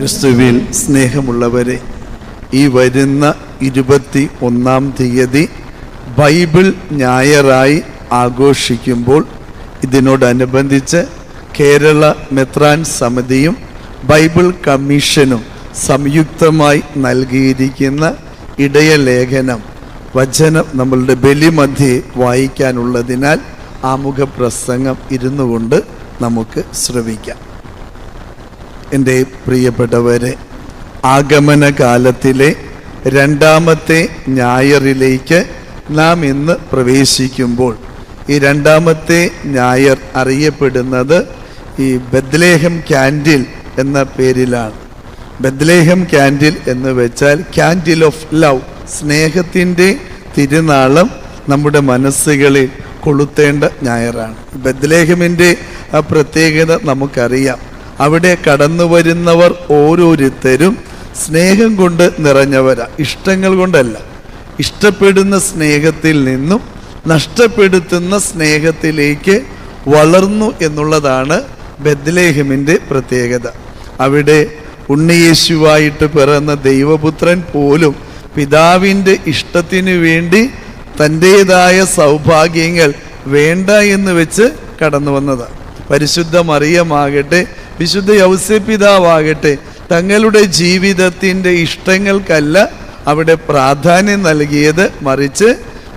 ക്രിസ്തുവിൽ സ്നേഹമുള്ളവരെ, ഈ വരുന്ന 21-ാം തീയതി ബൈബിൾ ഞായറായി ആഘോഷിക്കുമ്പോൾ ഇതിനോടനുബന്ധിച്ച് കേരള മെത്രാൻ സമിതിയും ബൈബിൾ കമ്മീഷനും സംയുക്തമായി നൽകിയിരിക്കുന്ന ഇടയലേഖനം വചനം നമ്മളുടെ ബലിമധ്യേ വായിക്കാനുള്ളതിനാൽ ആമുഖ പ്രസംഗം ഇരുന്നു കൊണ്ട് നമുക്ക് ശ്രവിക്കാം. എൻ്റെ പ്രിയപ്പെട്ടവരെ, ആഗമനകാലത്തിലെ 2-ാമത്തെ ഞായറിലേക്ക് നാം ഇന്ന് പ്രവേശിക്കുമ്പോൾ ഈ 2-ാമത്തെ ഞായർ അറിയപ്പെടുന്നത് ഈ ബെത്ലഹേം കാൻഡിൽ എന്ന പേരിലാണ്. ബെത്ലഹേം കാൻഡിൽ എന്ന് വെച്ചാൽ കാൻഡിൽ ഓഫ് ലവ്, സ്നേഹത്തിൻ്റെ തിരുനാളം നമ്മുടെ മനസ്സുകളിൽ കൊളുത്തേണ്ട ഞായറാണ്. ബെത്ലഹേമിൻ്റെ ആ പ്രത്യേകത നമുക്കറിയാം. അവിടെ കടന്നു വരുന്നവർ ഓരോരുത്തരും സ്നേഹം കൊണ്ട് നിറഞ്ഞവരാണ്, ഇഷ്ടങ്ങൾ കൊണ്ടല്ല. ഇഷ്ടപ്പെടുന്ന സ്നേഹത്തിൽ നിന്നും നഷ്ടപ്പെടുത്തുന്ന സ്നേഹത്തിലേക്ക് വളർന്നു എന്നുള്ളതാണ് ബെത്ലഹേമിൻ്റെ പ്രത്യേകത. അവിടെ ഉണ്ണിയേശുവായിട്ട് പിറന്ന ദൈവപുത്രൻ പോലും പിതാവിൻ്റെ ഇഷ്ടത്തിനു വേണ്ടി തൻ്റേതായ സൗഭാഗ്യങ്ങൾ വേണ്ട എന്ന് വെച്ച് കടന്നു വന്നതാണ്. പരിശുദ്ധ മറിയമാകട്ടെ, വിശുദ്ധ യൗസേപ്പിതാവാകട്ടെ, തങ്ങളുടെ ജീവിതത്തിൻ്റെ ഇഷ്ടങ്ങൾക്കല്ല അവിടെ പ്രാധാന്യം നൽകിയത്, മറിച്ച്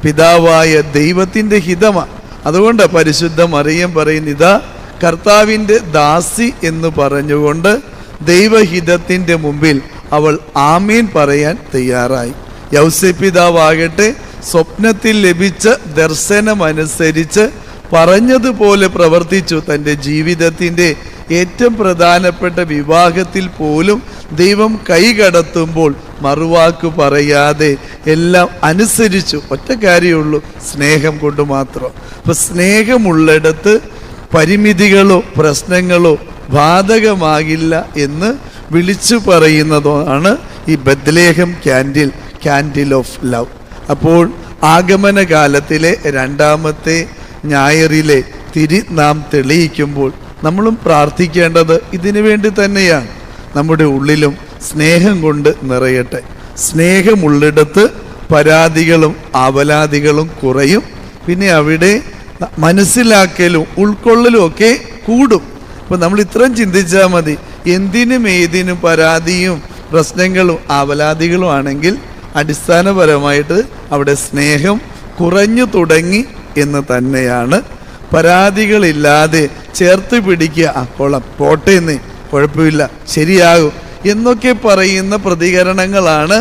പിതാവായ ദൈവത്തിൻ്റെ ഹിതമാണ്. അതുകൊണ്ട് പരിശുദ്ധ മറിയം പറയുന്ന, ഇതാ കർത്താവിൻ്റെ ദാസി എന്ന് പറഞ്ഞുകൊണ്ട് ദൈവഹിതത്തിൻ്റെ മുമ്പിൽ അവൾ ആമീൻ പറയാൻ തയ്യാറായി. യൗസേപ്പിതാവാകട്ടെ, സ്വപ്നത്തിൽ ലഭിച്ച ദർശനമനുസരിച്ച് പറഞ്ഞതുപോലെ പ്രവർത്തിച്ചു. തൻ്റെ ജീവിതത്തിൻ്റെ ഏറ്റവും പ്രധാനപ്പെട്ട വിവാഹത്തിൽ പോലും ദൈവം കൈകടത്തുമ്പോൾ മറുവാക്ക് പറയാതെ എല്ലാം അനുസരിച്ചു. ഒറ്റ കാര്യമുള്ളൂ, സ്നേഹം കൊണ്ട് മാത്രം. അപ്പം സ്നേഹമുള്ളിടത്ത് പരിമിതികളോ പ്രശ്നങ്ങളോ ബാധകമാകില്ല എന്ന് വിളിച്ചു പറയുന്നതാണ് ഈ Bethlehem candle, candle of love. അപ്പോൾ ആഗമനകാലത്തിലെ 2-ാമത്തെ ഞായറിലെ തിരി നാം തെളിയിക്കുമ്പോൾ നമ്മളും പ്രാർത്ഥിക്കേണ്ടത് ഇതിനു വേണ്ടി തന്നെയാണ്. നമ്മുടെ ഉള്ളിലും സ്നേഹം കൊണ്ട് നിറയട്ടെ. സ്നേഹമുള്ളിടത്ത് പരാതികളും ആവലാതികളും കുറയും. പിന്നെ അവിടെ മനസ്സിലാക്കലും ഉൾക്കൊള്ളലും ഒക്കെ കൂടും. അപ്പോൾ നമ്മൾ ഇത്രയും ചിന്തിച്ചാൽ മതി. എന്തിനും ഏതിനും പരാതിയും പ്രശ്നങ്ങളും ആവലാതികളും ആണെങ്കിൽ അടിസ്ഥാനപരമായിട്ട് അവിടെ സ്നേഹം കുറഞ്ഞു തുടങ്ങി എന്ന് തന്നെയാണ്. പരാതികളില്ലാതെ ചേർത്ത് പിടിക്കുക, കൊള്ളാം, പോട്ടേന്ന്, കുഴപ്പമില്ല, ശരിയാകും എന്നൊക്കെ പറയുന്ന പ്രതികരണങ്ങളാണ്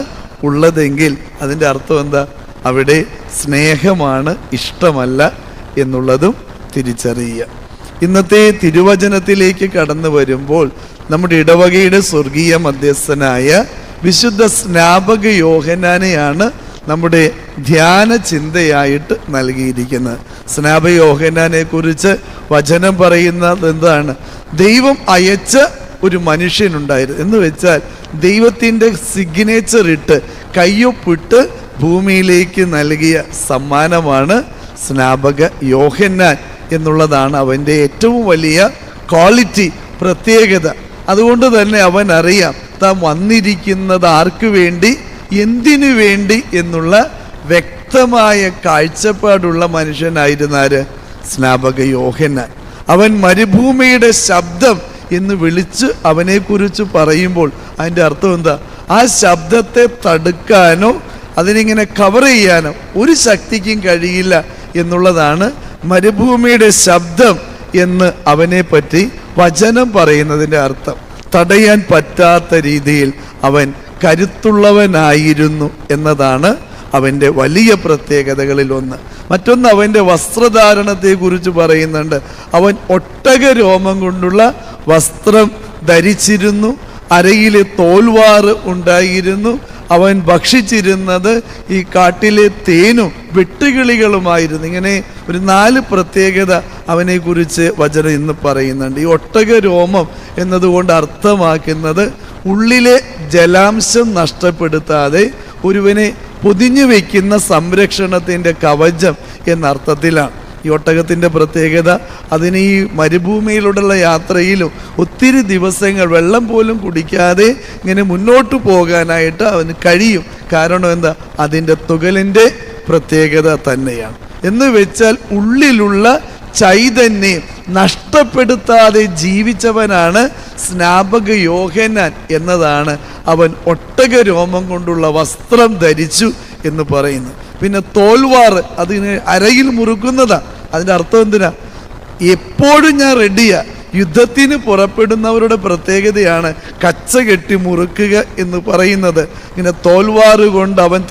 ഉള്ളതെങ്കിൽ അതിൻ്റെ അർത്ഥം എന്താ? അവിടെ സ്നേഹമാണ്, ഇഷ്ടമല്ല എന്നുള്ളതും തിരിച്ചറിയുക. ഇന്നത്തെ തിരുവചനത്തിലേക്ക് കടന്നു വരുമ്പോൾ നമ്മുടെ ഇടവകയുടെ സ്വർഗീയ മധ്യസ്ഥനായ വിശുദ്ധ സ്നാപക യോഹന്നാനെയാണ് നമ്മുടെ ധ്യാന ചിന്തയായിട്ട് നൽകിയിരിക്കുന്നത്. സ്നാപക യോഹന്നാനെ കുറിച്ച് വചനം പറയുന്നത് എന്താണ്? ദൈവം അയച്ച ഒരു മനുഷ്യനുണ്ടായിരുന്നു എന്ന് വെച്ചാൽ ദൈവത്തിൻ്റെ സിഗ്നേച്ചർ ഇട്ട് കയ്യൊപ്പിട്ട് ഭൂമിയിലേക്ക് നൽകിയ സമ്മാനമാണ് സ്നാപക യോഹന്നാൻ എന്നുള്ളതാണ് അവൻ്റെ ഏറ്റവും വലിയ ക്വാളിറ്റി, പ്രത്യേകത. അതുകൊണ്ട് തന്നെ അവൻ അറിയാം താൻ വന്നിരിക്കുന്നത് ആർക്ക് വേണ്ടി, എന്തിനു വേണ്ടി എന്നുള്ള വ്യക്തമായ കാഴ്ചപ്പാടുള്ള മനുഷ്യനായിരുന്നാര്? സ്നാപക യോഹന്നാൻ. അവൻ മരുഭൂമിയുടെ ശബ്ദം എന്ന് വിളിച്ച് അവനെക്കുറിച്ച് പറയുമ്പോൾ അതിൻ്റെ അർത്ഥം എന്താ? ആ ശബ്ദത്തെ തടുക്കാനോ അതിനിങ്ങനെ കവർ ചെയ്യാനോ ഒരു ശക്തിക്കും കഴിയില്ല എന്നുള്ളതാണ് മരുഭൂമിയുടെ ശബ്ദം എന്ന് അവനെ പറ്റി വചനം പറയുന്നതിൻ്റെ അർത്ഥം. തടയാൻ പറ്റാത്ത രീതിയിൽ അവൻ കരുത്തുള്ളവനായിരുന്നു എന്നതാണ് അവൻ്റെ വലിയ പ്രത്യേകതകളിൽ ഒന്ന്. മറ്റൊന്ന് അവൻ്റെ വസ്ത്രധാരണത്തെക്കുറിച്ച് പറയുന്നുണ്ട്. അവൻ ഒട്ടക രോമം കൊണ്ടുള്ള വസ്ത്രം ധരിച്ചിരുന്നു, അരയിലെ തോൽവാറ് ഉണ്ടായിരുന്നു. അവൻ ഭക്ഷിച്ചിരുന്നത് ഈ കാട്ടിലെ തേനും വെട്ടുകിളികളുമായിരുന്നു. ഇങ്ങനെ ഒരു 4 പ്രത്യേകത അവനെക്കുറിച്ച് വചനം ഇന്ന് പറയുന്നുണ്ട്. ഈ ഒട്ടക രോമം എന്നതുകൊണ്ട് അർത്ഥമാക്കുന്നത് ഉള്ളിലെ ജലാംശം നഷ്ടപ്പെടുത്താതെ ഒരുവനെ പൊതിഞ്ഞു വയ്ക്കുന്ന സംരക്ഷണത്തിൻ്റെ കവചം എന്നർത്ഥത്തിലാണ്. ഈ ഒട്ടകത്തിൻ്റെ പ്രത്യേകത, അതിന് ഈ മരുഭൂമിയിലൂടെയുള്ള യാത്രയിലും ഒത്തിരി ദിവസങ്ങൾ വെള്ളം പോലും കുടിക്കാതെ ഇങ്ങനെ മുന്നോട്ട് പോകാനായിട്ട് അവന് കഴിയും. കാരണം എന്താ? അതിൻ്റെ തുകലിൻ്റെ പ്രത്യേകത തന്നെയാണ്. എന്ന് വെച്ചാൽ ഉള്ളിലുള്ള ചൈതന്യം നഷ്ടപ്പെടുത്താതെ ജീവിച്ചവനാണ് സ്നാപക യോഹന്നാൻ എന്നതാണ് അവൻ ഒട്ടക രോമം കൊണ്ടുള്ള വസ്ത്രം ധരിച്ചു എന്ന് പറയുന്നു. പിന്നെ തോൽവാർ, അതിന് അരയിൽ മുറുക്കുന്നതാ. അതിൻ്റെ അർത്ഥം എന്തിനാ? എപ്പോഴും ഞാൻ റെഡിയാ. യുദ്ധത്തിന് പുറപ്പെടുന്നവരുടെ പ്രത്യേകതയാണ് കച്ച കെട്ടി മുറുക്കുക എന്ന് പറയുന്നത്. ഇങ്ങനെ തോൽവാറ് കൊണ്ട് അവൻ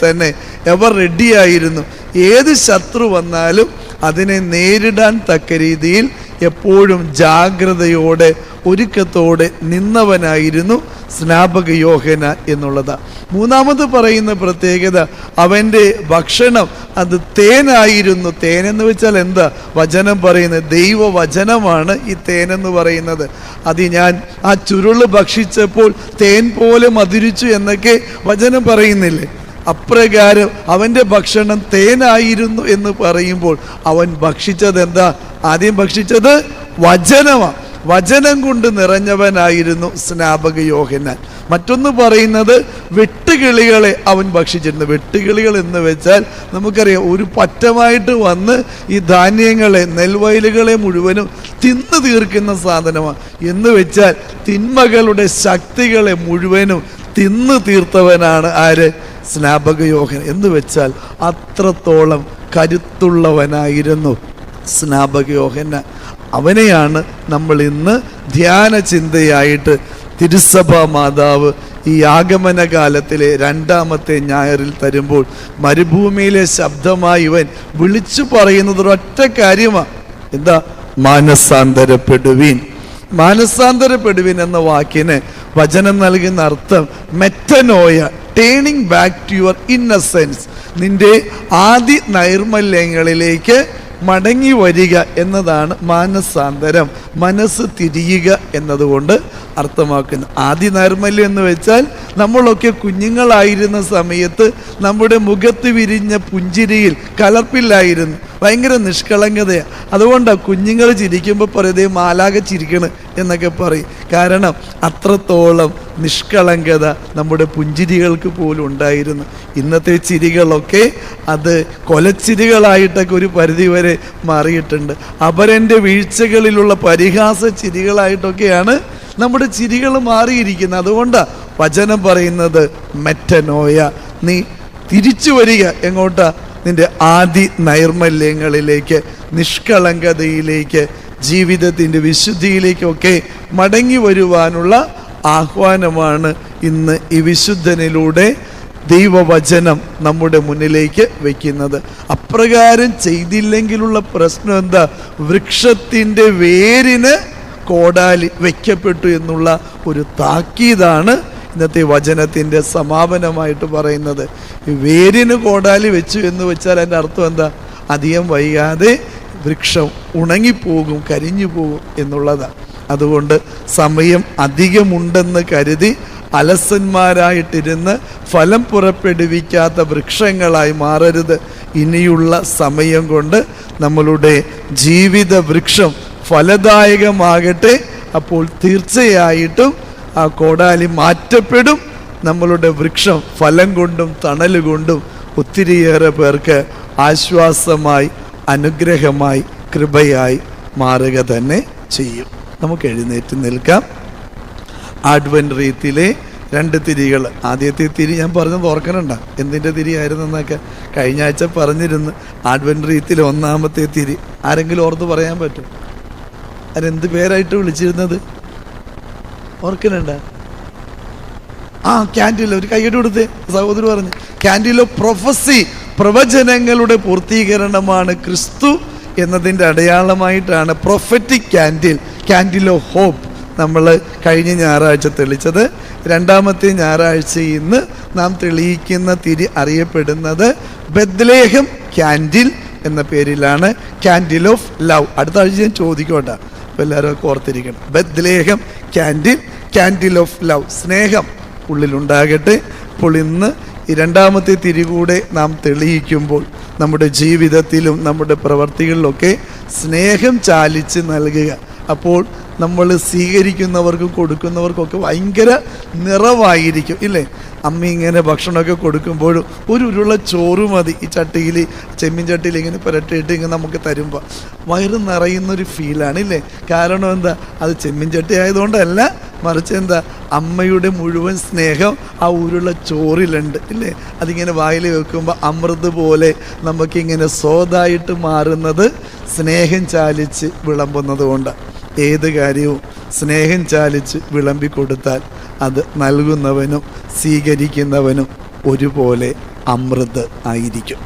തന്നെ എവർ റെഡിയായിരുന്നു. ഏത് ശത്രു വന്നാലും അതിനെ നേരിടാൻ തക്ക രീതിയിൽ എപ്പോഴും ജാഗ്രതയോടെ ഒരുക്കത്തോടെ നിന്നവനായിരുന്നു സ്നാപക യോഹന്നാൻ എന്നുള്ളതാണ്. മൂന്നാമത് പറയുന്ന പ്രത്യേകത, അവൻ്റെ ഭക്ഷണം അത് തേനായിരുന്നു. തേനെന്ന് വെച്ചാൽ എന്താ? വചനം പറയുന്നത് ദൈവവചനമാണ് ഈ തേനെന്ന് പറയുന്നത്. അത് ഞാൻ ആ ചുരുള് ഭക്ഷിച്ചപ്പോൾ തേൻ പോലെ മധുരിച്ചു എന്നൊക്കെ വചനം പറയുന്നില്ലേ? അപ്രകാരം അവൻ്റെ ഭക്ഷണം തേനായിരുന്നു എന്ന് പറയുമ്പോൾ അവൻ ഭക്ഷിച്ചത് എന്താ? ആദ്യം ഭക്ഷിച്ചത് വചനമാണ്. വചനം കൊണ്ട് നിറഞ്ഞവനായിരുന്നു സ്നാപക യോഹന്നാൻ. മറ്റൊന്ന് പറയുന്നത് വെട്ടുകിളികളെ അവൻ ഭക്ഷിച്ചിരുന്നു. വെട്ടുകിളികൾ എന്ന് വെച്ചാൽ നമുക്കറിയാം, ഒരു പറ്റമായിട്ട് വന്ന് ഈ ധാന്യങ്ങളെ, നെൽവയലുകളെ മുഴുവനും തിന്നു തീർക്കുന്ന സാധനമാണ്. എന്ന് വെച്ചാൽ തിന്മകളുടെ ശക്തികളെ മുഴുവനും തിന്നു തീർത്തവനാണ് ആര്? സ്നാപക യോഹന്നാൻ. എന്ന് വെച്ചാൽ അത്രത്തോളം കരുത്തുള്ളവനായിരുന്നു സ്നാപക യോഹന്നാൻ. അവനെയാണ് നമ്മൾ ഇന്ന് ധ്യാന ചിന്തയായിട്ട് തിരുസഭാ മാതാവ് ഈ ആഗമന കാലത്തിലെ 2-ാമത്തെ ഞായറിൽ തരുമ്പോൾ മരുഭൂമിയിലെ ശബ്ദമായി ഇവൻ വിളിച്ചു പറയുന്നത് ഒരൊറ്റ കാര്യമാണ്. എന്താ? മാനസാന്തരപ്പെടുവീൻ. മാനസാന്തരപ്പെടുവീൻ എന്ന വാക്കിന് വചനം നൽകുന്ന അർത്ഥം metanoia, turning back to your innocence. നിന്റെ ആദി നൈർമല്യങ്ങളിലേക്ക് മടങ്ങി വരിക എന്നതാണ് മാനസാന്തരം. മനസ്സ് തിരിയുക എന്നതുകൊണ്ട് അർത്ഥമാക്കുന്നത്. ആദി നൈർമല്യം എന്ന് വെച്ചാൽ നമ്മളൊക്കെ കുഞ്ഞുങ്ങളായിരുന്ന സമയത്ത് നമ്മുടെ മുഖത്ത് വിരിഞ്ഞ പുഞ്ചിരിയിൽ കലർപ്പില്ലായിരുന്നു, ഭയങ്കര നിഷ്കളങ്കതയാണ്. അതുകൊണ്ടാണ് കുഞ്ഞുങ്ങൾ ചിരിക്കുമ്പോൾ പറയതേ മാലാക ചിരിക്കണം എന്നൊക്കെ പറയും. കാരണം അത്രത്തോളം നിഷ്കളങ്കത നമ്മുടെ പുഞ്ചിരികൾക്ക് പോലും ഉണ്ടായിരുന്നു. ഇന്നത്തെ ചിരികളൊക്കെ അത് കൊലച്ചിരികളായിട്ടൊക്കെ ഒരു പരിധിവരെ മാറിയിട്ടുണ്ട്. അപരൻ്റെ വീഴ്ചകളിലുള്ള പരിഹാസ ചിരികളായിട്ടൊക്കെയാണ് നമ്മുടെ ചിരികൾ മാറിയിരിക്കുന്നത്. അതുകൊണ്ടാണ് വചനം പറയുന്നത് മെറ്റനോയ, നീ തിരിച്ചു വരിക. എങ്ങോട്ടാ? നിന്റെ ആദി നൈർമല്യങ്ങളിലേക്ക്, നിഷ്കളങ്കതയിലേക്ക്, ജീവിതത്തിൻ്റെ വിശുദ്ധിയിലേക്കൊക്കെ മടങ്ങി വരുവാനുള്ള ആഹ്വാനമാണ് ഇന്ന് ഈ വിശുദ്ധനിലൂടെ ദൈവവചനം നമ്മുടെ മുന്നിലേക്ക് വയ്ക്കുന്നത്. അപ്രകാരം ചെയ്തില്ലെങ്കിലുള്ള പ്രശ്നം എന്താ? വൃക്ഷത്തിൻ്റെ വേരിന് കോടാലി വയ്ക്കപ്പെട്ടു എന്നുള്ള ഒരു താക്കീതാണ് ഇന്നത്തെ വചനത്തിൻ്റെ സമാപനമായിട്ട് പറയുന്നത്. വേരിന് കോടാലി വെച്ചു എന്ന് വെച്ചാൽ അതിൻ്റെ അർത്ഥം എന്താ? അധികം വൈകാതെ വൃക്ഷം ഉണങ്ങിപ്പോകും, കരിഞ്ഞു പോകും എന്നുള്ളതാണ്. അതുകൊണ്ട് സമയം അധികമുണ്ടെന്ന് കരുതി അലസന്മാരായിട്ടിരുന്ന് ഫലം പുറപ്പെടുവിക്കാത്ത വൃക്ഷങ്ങളായി മാറരുത്. ഇനിയുള്ള സമയം കൊണ്ട് നമ്മളുടെ ജീവിത വൃക്ഷം ഫലദായകമാകട്ടെ. അപ്പോൾ തീർച്ചയായിട്ടും ആ കോടാലി മാറ്റപ്പെടും. നമ്മളുടെ വൃക്ഷം ഫലം കൊണ്ടും തണലുകൊണ്ടും ഒത്തിരിയേറെ പേർക്ക് ആശ്വാസമായി, അനുഗ്രഹമായി, കൃപയായി മാറുക തന്നെ ചെയ്യും. നമുക്ക് എഴുന്നേറ്റ് നിൽക്കാം. ആഡ്വെന്റ് റീത്തിലെ 2 തിരികൾ. ആദ്യത്തെ തിരി ഞാൻ പറഞ്ഞത് ഓർക്കണുണ്ട, എന്തിൻ്റെ തിരിയായിരുന്നെന്നൊക്കെ കഴിഞ്ഞ ആഴ്ച പറഞ്ഞിരുന്നു. ആഡ്വെന്റ് റീത്തിലെ 1-ാമത്തെ തിരി ആരെങ്കിലും ഓർത്ത് പറയാൻ പറ്റും? അതെന്ത് പേരായിട്ട് വിളിച്ചിരുന്നത് ഓർക്കണുണ്ട? ക്യാൻഡിൽ. ഒരു കൈയ്യടി കൊടുത്തേ. സഹോദരി പറഞ്ഞു ക്യാൻഡിൽ ഓഫ് പ്രൊഫസി, പ്രവചനങ്ങളുടെ പൂർത്തീകരണമാണ് ക്രിസ്തു എന്നതിൻ്റെ അടയാളമായിട്ടാണ് prophetic candle, candle of hope നമ്മൾ കഴിഞ്ഞ ഞായറാഴ്ച തെളിച്ചത്. 2-ാമത്തെ ഞായറാഴ്ച ഇന്ന് നാം തെളിയിക്കുന്ന തിരി അറിയപ്പെടുന്നത് ബെത്ലഹേം ക്യാൻഡിൽ എന്ന പേരിലാണ്, ക്യാൻഡിൽ ഓഫ് ലവ്. അടുത്ത ആഴ്ച ഞാൻ ചോദിക്കോട്ടെ, അപ്പോൾ എല്ലാവരും ഒക്കെ ഓർത്തിരിക്കണം. Bethlehem candle, candle of love, സ്നേഹം ഉള്ളിലുണ്ടാകട്ടെ. അപ്പോൾ ഇന്ന് ഈ രണ്ടാമത്തെ തിരികൂടെ നാം തെളിയിക്കുമ്പോൾ നമ്മുടെ ജീവിതത്തിലും നമ്മുടെ പ്രവർത്തികളിലൊക്കെ സ്നേഹം ചാലിച്ച് നൽകുക. അപ്പോൾ നമ്മൾ സ്വീകരിക്കുന്നവർക്കും കൊടുക്കുന്നവർക്കൊക്കെ ഭയങ്കര നിറവായിരിക്കും ഇല്ലേ? അമ്മ ഇങ്ങനെ ഭക്ഷണമൊക്കെ കൊടുക്കുമ്പോഴും ഒരു ഉരുള ചോറ് മതി ഈ ചട്ടിയിൽ, ചെമ്മീൻ ചട്ടിയിൽ ഇങ്ങനെ പുരട്ടിയിട്ട് ഇങ്ങനെ നമുക്ക് തരുമ്പോൾ വയറ് നിറയുന്നൊരു ഫീലാണ് ഇല്ലേ? കാരണം എന്താ? അത് ചെമ്മീൻ ചട്ടി ആയതുകൊണ്ടല്ല, മറിച്ച് എന്താ? അമ്മയുടെ മുഴുവൻ സ്നേഹം ആ ഉരുള ചോറിലുണ്ട് ഇല്ലേ? അതിങ്ങനെ വായിൽ വെക്കുമ്പോൾ അമൃത് പോലെ നമുക്കിങ്ങനെ സ്വാദായിട്ട് മാറുന്നത് സ്നേഹം ചാലിച്ച് വിളമ്പുന്നത് കൊണ്ടാണ്. ഏത് കാര്യവും സ്നേഹം ചാലിച്ച് വിളമ്പി കൊടുത്താൽ അത് നൽകുന്നവനും സ്വീകരിക്കുന്നവനും ഒരുപോലെ അമൃത് ആയിരിക്കും.